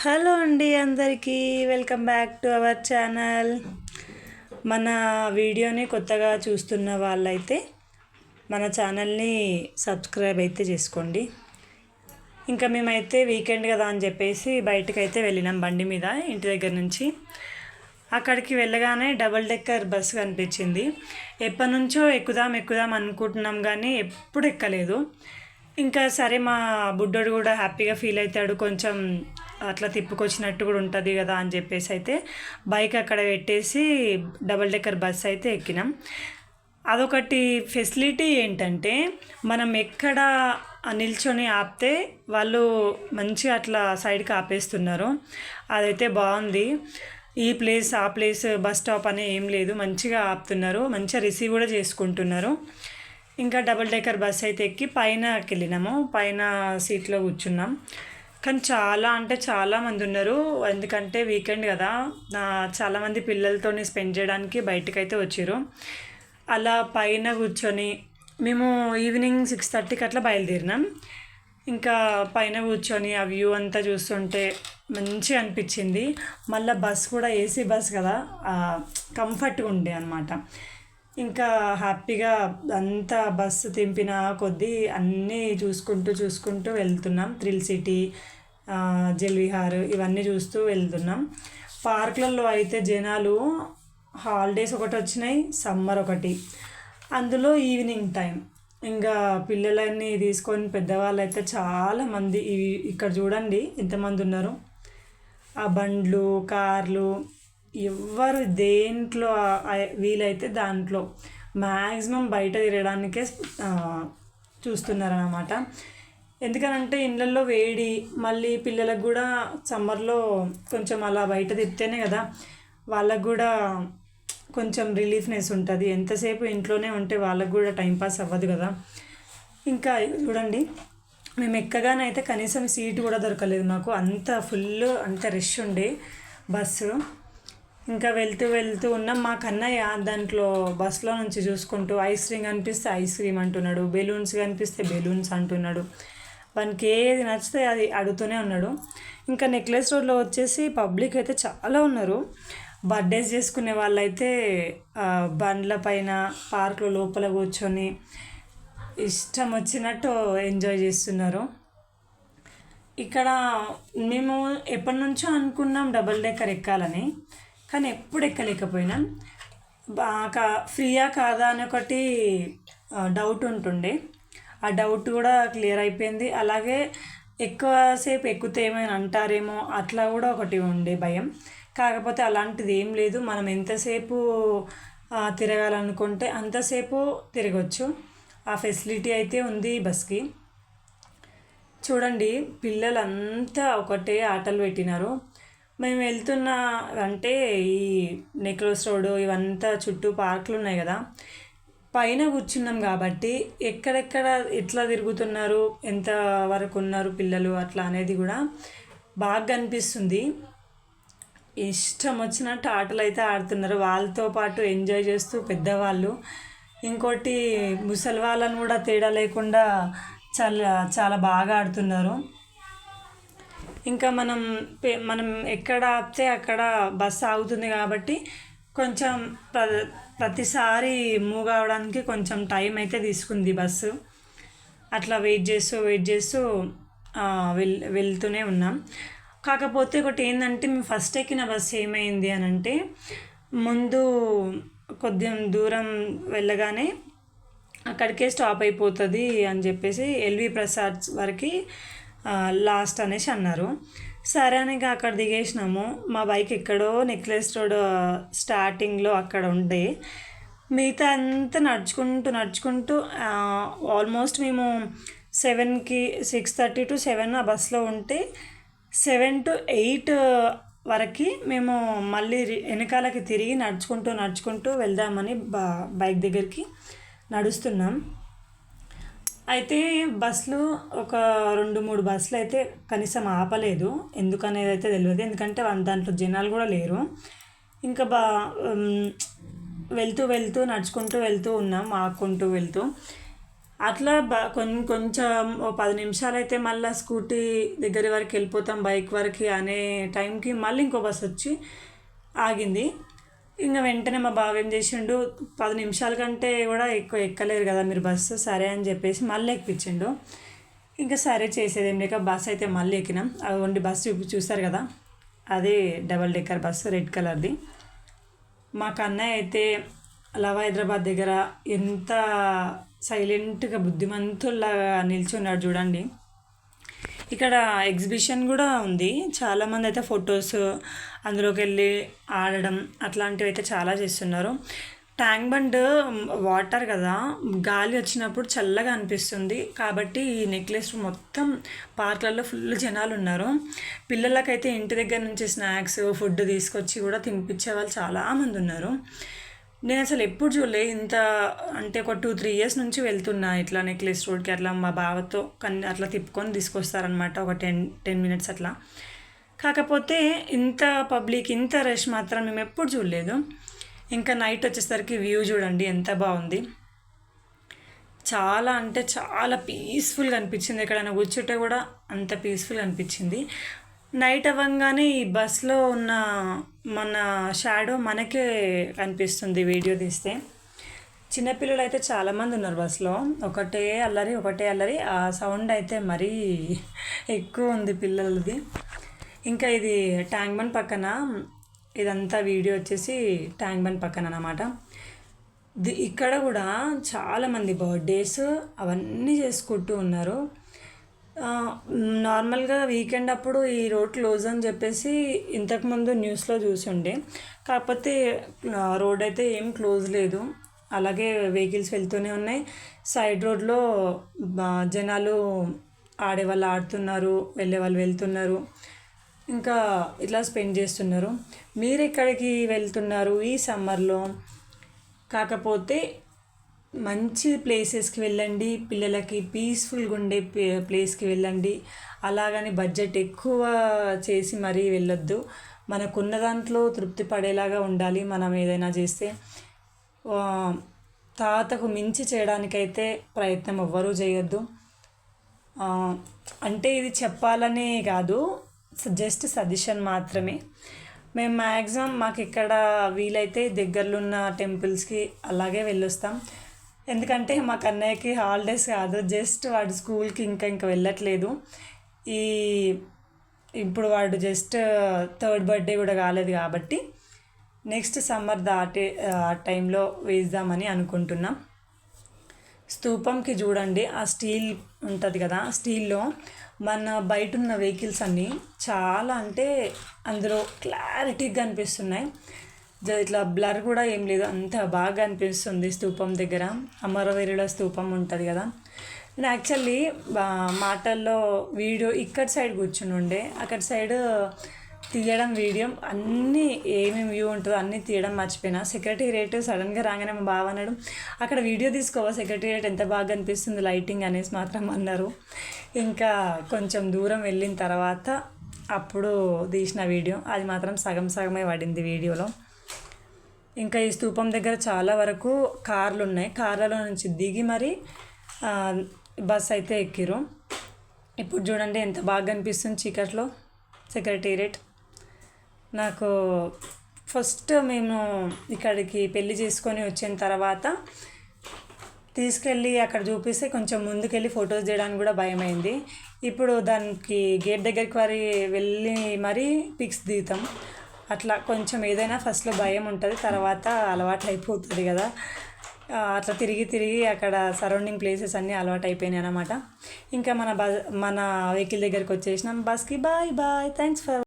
Hello అండి అందరికీ welcome back to our channel. మన వీడియోని కొత్తగా చూస్తున్న వాళ్ళైతే మన ఛానల్ని సబ్స్క్రైబ్ అయితే చేసుకోండి. ఇంకా మేమైతే వీకెండ్ కదా అని చెప్పేసి బయటకైతే వెళ్ళినాం బండి మీద ఇంటి దగ్గర నుంచి. అక్కడికి వెళ్ళగానే డబుల్ డెక్కర్ బస్సు కనిపించింది. ఎప్పటి నుంచో ఎక్కుదాం అనుకుంటున్నాం కానీ ఎప్పుడు ఎక్కలేదు. ఇంకా సరే మా బుడ్డోడు కూడా హ్యాపీగా ఫీల్ అవుతాడు, కొంచెం అట్లా తిప్పుకొచ్చినట్టు కూడా ఉంటుంది కదా అని చెప్పేసి అయితే బైక్ అక్కడ పెట్టేసి డబుల్ డెక్కర్ బస్ అయితే ఎక్కినాం. అదొకటి ఫెసిలిటీ ఏంటంటే మనం ఎక్కడ నిల్చొని ఆపితే వాళ్ళు మంచిగా అట్లా సైడ్కి ఆపేస్తున్నారు. అదైతే బాగుంది. ఈ ప్లేస్ ఆ ప్లేస్ బస్ స్టాప్ అనే ఏం లేదు, మంచిగా ఆపుతున్నారు, మంచిగా రిసీవ్ కూడా చేసుకుంటున్నారు. ఇంకా డబుల్ డెక్కర్ బస్ అయితే ఎక్కి పైనకి వెళ్ళినాము. పైన సీట్లో కూర్చున్నాం. కానీ చాలా అంటే చాలామంది ఉన్నారు, ఎందుకంటే వీకెండ్ కదా. చాలామంది పిల్లలతో స్పెండ్ చేయడానికి బయటకైతే వచ్చారు. అలా పైన కూర్చొని మేము ఈవినింగ్ 6:30కి అట్లా బయలుదేరినాం. ఇంకా పైన కూర్చొని ఆ వ్యూ అంతా చూస్తుంటే మంచిగా అనిపించింది. మళ్ళీ బస్ కూడా ఏసీ బస్ కదా, కంఫర్ట్గా ఉండే అనమాట. ఇంకా హ్యాపీగా అంతా బస్సు తింపిన కొద్దీ అన్నీ చూసుకుంటూ వెళ్తున్నాం. థ్రిల్ సిటీ, జల్విహార్ ఇవన్నీ చూస్తూ వెళ్తున్నాం. పార్కులలో అయితే జనాలు హాలిడేస్ ఒకటి వచ్చినాయి, సమ్మర్ ఒకటి, అందులో ఈవినింగ్ టైం. ఇంకా పిల్లలన్నీ తీసుకొని పెద్దవాళ్ళు అయితే చాలామంది ఇక్కడ చూడండి ఎంతమంది ఉన్నారు. ఆ బండ్లు, కార్లు, ఎవరు దేంట్లో వీలైతే దాంట్లో మ్యాక్సిమం బయట తిరగడానికే చూస్తున్నారన్నమాట. ఎందుకనంటే ఇళ్ళల్లో వేడి, మళ్ళీ పిల్లలకు కూడా సమ్మర్లో కొంచెం అలా బయట తిప్పితేనే కదా వాళ్ళకు కూడా కొంచెం రిలీఫ్నెస్ ఉంటుంది. ఎంతసేపు ఇంట్లోనే ఉంటే వాళ్ళకు కూడా టైంపాస్ అవ్వదు కదా. ఇంకా చూడండి, మేము ఎక్కగానైతే కనీసం సీటు కూడా దొరకలేదు మాకు, అంత ఫుల్, అంత రష్ ఉండే బస్సు. ఇంకా వెళ్తూ ఉన్నాం. మా కన్నయ్య దాంట్లో బస్సులో నుంచి చూసుకుంటూ ఐస్ క్రీమ్ కనిపిస్తే ఐస్ క్రీమ్ అంటున్నాడు, బెలూన్స్ కనిపిస్తే బెలూన్స్ అంటున్నాడు. వానికి ఏది నచ్చితే అది అడుగుతూనే ఉన్నాడు. ఇంకా నెక్లెస్ రోడ్లో వచ్చేసి పబ్లిక్ అయితే చాలా ఉన్నారు. బర్త్డేస్ చేసుకునే వాళ్ళైతే బండ్ల పైన పార్కులో లోపల కూర్చొని ఇష్టం వచ్చినట్టు ఎంజాయ్ చేస్తున్నారు. ఇక్కడ మేము ఎప్పటి నుంచో అనుకున్నాం డబుల్ డెక్కర్ ఎక్కాలని, కానీ ఎప్పుడు ఎక్కలేకపోయినాం. బాగా ఫ్రీయా కాదా అని ఒకటి డౌట్ ఉంటుండే. ఆ డౌట్ కూడా క్లియర్ అయిపోయింది. అలాగే ఎక్కువసేపు ఎక్కితే ఏమైనా అంటారేమో అట్లా కూడా ఒకటి ఉండే భయం. కాకపోతే అలాంటిది ఏం లేదు. మనం ఎంతసేపు తిరగాలనుకుంటే అంతసేపు తిరగచ్చు. ఆ ఫెసిలిటీ అయితే ఉంది ఈ బస్కి. చూడండి, పిల్లలంతా ఒకటే ఆటలు పెట్టినారు. మేము వెళ్తున్న అంటే ఈ నెక్లెస్ రోడ్ ఇవంతా చుట్టూ పార్కులు ఉన్నాయి కదా, పైన కూర్చున్నాం కాబట్టి ఎక్కడెక్కడ ఎట్లా తిరుగుతున్నారు, ఎంత వరకు ఉన్నారు పిల్లలు అట్లా అనేది కూడా బాగా అనిపిస్తుంది. ఇష్టం వచ్చినట్టు ఆటలు అయితే ఆడుతున్నారు, వాళ్ళతో పాటు ఎంజాయ్ చేస్తూ పెద్దవాళ్ళు. ఇంకోటి ముసలి వాళ్ళని కూడా తేడా లేకుండా చాలా చాలా బాగా ఆడుతున్నారు. ఇంకా మనం ఎక్కడ ఆపితే అక్కడ బస్సు ఆగుతుంది కాబట్టి కొంచెం ప్రతిసారి మూవ్ అవడానికి కొంచెం టైం అయితే తీసుకుంది బస్సు. అట్లా వెయిట్ చేస్తూ వెళ్తూనే ఉన్నాం. కాకపోతే ఒకటి ఏంటంటే, మేము ఫస్ట్ ఎక్కిన బస్సు ఏమైంది అని అంటే, ముందు కొద్దిగా దూరం వెళ్ళగానే అక్కడికే స్టాప్ అయిపోతుంది అని చెప్పేసి ఎల్వి ప్రసాద్ వరకు లాస్ట్ అనేసి అన్నారు. సరే అని అక్కడ దిగేసినాము. మా బైక్ ఎక్కడో నెక్లెస్ రోడ్ స్టార్టింగ్లో అక్కడ ఉండే, మిగతా అంతా నడుచుకుంటూ ఆల్మోస్ట్ మేము 6:30 to 7 ఆ బస్సులో ఉంటే 7 to 8 వరకు మేము మళ్ళీ వెనకాలకి తిరిగి నడుచుకుంటూ వెళ్దామని బైక్ దగ్గరికి నడుస్తున్నాం. అయితే బస్సులు ఒక 2-3 బస్సులు అయితే కనీసం ఆపలేదు. ఎందుకనేది అయితే తెలియదు, ఎందుకంటే దాంట్లో జనాలు కూడా లేరు. ఇంకా వెళ్తూ నడుచుకుంటూ వెళ్తూ ఉన్నాం, ఆకుంటూ వెళ్తూ. అట్లా కొంచెం ఓ 10 నిమిషాలు అయితే మళ్ళీ స్కూటీ దగ్గర వరకు వెళ్ళిపోతాం బైక్ వరకు అనే టైంకి మళ్ళీ ఇంకో బస్ వచ్చి ఆగింది. ఇంకా వెంటనే మా బావ ఏం చేసిండు, 10 నిమిషాల కంటే కూడా ఎక్కువ ఎక్కలేరు కదా మీరు బస్సు, సరే అని చెప్పేసి మళ్ళీ ఎక్కించిండు. ఇంకా సరే చేసేదేం లేక బస్ అయితే మళ్ళీ ఎక్కినాం. అది ఓన్లీ బస్సు చూస్తారు కదా, అది డబల్ డెక్కర్ బస్సు రెడ్ కలర్ది. మా కన్నయ్య అయితే లవ్ హైదరాబాద్ దగ్గర ఎంత సైలెంట్గా బుద్ధిమంతుల్లాగా నిల్చున్నాడు చూడండి. ఇక్కడ ఎగ్జిబిషన్ కూడా ఉంది. చాలామంది అయితే ఫొటోస్ అందులోకి వెళ్ళి ఆడడం అట్లాంటివి అయితే చాలా చేస్తున్నారు. ట్యాంక్ బండ్ వాటర్ కదా, గాలి వచ్చినప్పుడు చల్లగా అనిపిస్తుంది కాబట్టి ఈ నెక్లెస్ మొత్తం పార్కులలో ఫుల్ జనాలు ఉన్నారు. పిల్లలకైతే ఇంటి దగ్గర నుంచి స్నాక్స్ ఫుడ్ తీసుకొచ్చి కూడా తినిపించే వాళ్ళు చాలామంది ఉన్నారు. నేను అసలు ఎప్పుడు చూడలే ఇంత, అంటే ఒక 2-3 ఇయర్స్ నుంచి వెళ్తున్నా ఇట్లా నెక్లెస్ రోడ్కి. అట్లా మా బావతో అట్లా తిప్పుకొని తీసుకొస్తారనమాట, ఒక 10 మినిట్స్ అట్లా. కాకపోతే ఇంత పబ్లిక్ ఇంత రష్ మాత్రం మేము ఎప్పుడు చూడలేదు. ఇంకా నైట్ వచ్చేసరికి వ్యూ చూడండి ఎంత బాగుంది. చాలా అంటే చాలా పీస్ఫుల్గా అనిపించింది. ఎక్కడైనా కూర్చుంటే కూడా అంత పీస్ఫుల్గా అనిపించింది. నైట్ అవ్వగానే ఈ బస్లో ఉన్న మన షాడో మనకే కనిపిస్తుంది వీడియో తీస్తే. చిన్నపిల్లలు అయితే చాలామంది ఉన్నారు బస్లో. ఒకటే అల్లరి. ఆ సౌండ్ అయితే మరీ ఎక్కువ ఉంది పిల్లలది. ఇంకా ఇది ట్యాంక్ బండ్ పక్కన, ఇదంతా వీడియో వచ్చేసి ట్యాంక్ బండ్ పక్కన అన్నమాట. ఇక్కడ కూడా చాలామంది బర్త్డేస్ అవన్నీ చేసుకుంటూ ఉన్నారు. నార్మల్గా వీకెండ్ అప్పుడు ఈ రోడ్ క్లోజ్ అని చెప్పేసి ఇంతకుముందు న్యూస్లో చూసుండే. కాకపోతే రోడ్ అయితే ఏం క్లోజ్ లేదు, అలాగే వెహికల్స్ వెళ్తూనే ఉన్నాయి. సైడ్ రోడ్లో జనాలు ఆడేవాళ్ళు ఆడుతున్నారు, వెళ్ళే వాళ్ళు వెళ్తున్నారు, ఇంకా ఇట్లా స్పెండ్ చేస్తున్నారు. మీరు ఎక్కడికి వెళ్తున్నారు ఈ సమ్మర్లో? కాకపోతే మంచి ప్లేసెస్కి వెళ్ళండి, పిల్లలకి పీస్ఫుల్గా ఉండే ప్లేస్కి వెళ్ళండి. అలాగని బడ్జెట్ ఎక్కువ చేసి మరీ వెళ్ళొద్దు. మనకున్న దాంట్లో తృప్తి పడేలాగా ఉండాలి. మనం ఏదైనా చేస్తే తాతకు మించి చేయడానికైతే ప్రయత్నం ఎవ్వరూ చేయొద్దు. అంటే ఇది చెప్పాలనే కాదు, జస్ట్ సజెషన్ మాత్రమే. మేము మ్యాక్సిమం మాకు ఇక్కడ వీలైతే దగ్గరలో ఉన్న టెంపుల్స్కి అలాగే వెళ్ళొస్తాం. ఎందుకంటే మా కన్నయ్యకి హాలిడేస్ కాదు, జస్ట్ వాడు స్కూల్కి ఇంకా వెళ్ళట్లేదు. ఇప్పుడు వాడు జస్ట్ 3rd బర్త్డే కూడా కాలేదు కాబట్టి నెక్స్ట్ సమ్మర్ దాటే టైంలో వేద్దామని అనుకుంటున్నాం. స్తూపంకి చూడండి, ఆ స్టీల్ ఉంటుంది కదా, స్టీల్లో మన బయట ఉన్న వెహికల్స్ అన్నీ చాలా అంటే అందులో క్లారిటీగా అనిపిస్తున్నాయి. ఇట్లా బ్లర్ కూడా ఏం లేదు, అంత బాగా అనిపిస్తుంది. స్తూపం దగ్గర అమరవీరుల స్తూపం ఉంటుంది కదా. నేను యాక్చువల్లీ మాటల్లో వీడియో ఇక్కడ సైడ్ కూర్చుని ఉండే, అక్కడ సైడ్ తీయడం వీడియో అన్నీ ఏమేమి వ్యూ ఉంటుందో అన్నీ తీయడం మర్చిపోయినా. సెక్రటేరియట్ సడన్గా రాగానే మా బావ అన్నాడు, అక్కడ వీడియో తీసుకోవా, సెక్రటేరియట్ ఎంత బాగా అనిపిస్తుంది లైటింగ్ అనేసి మాత్రం అన్నారు. ఇంకా కొంచెం దూరం వెళ్ళిన తర్వాత అప్పుడు తీసిన వీడియో, అది మాత్రం సగమే పడింది వీడియోలో. ఇంకా ఈ స్తూపం దగ్గర చాలా వరకు కార్లు ఉన్నాయి. కార్లలో నుంచి దిగి మరి బస్ అయితే ఎక్కిరు. ఇప్పుడు చూడండి ఎంత బాగా అనిపిస్తుంది చీకట్లో సెక్రటేరియట్. నాకు ఫస్ట్ మేము ఇక్కడికి పెళ్ళి చేసుకొని వచ్చిన తర్వాత తీసుకెళ్ళి అక్కడ చూపిస్తే కొంచెం ముందుకెళ్ళి ఫొటోస్ చేయడానికి కూడా భయమైంది. ఇప్పుడు దానికి గేట్ దగ్గరికి వెళ్ళి మరీ పిక్స్ దిగుతాం. అట్లా కొంచెం ఏదైనా ఫస్ట్లో భయం ఉంటుంది, తర్వాత అలవాటు అయిపోతుంది కదా. అట్లా తిరిగి అక్కడ సరౌండింగ్ ప్లేసెస్ అన్నీ అలవాటు అయిపోయినాయి అన్నమాట. ఇంకా మన వెహికల్ దగ్గరికి వచ్చేసినాం. బస్కి బాయ్. Thanks for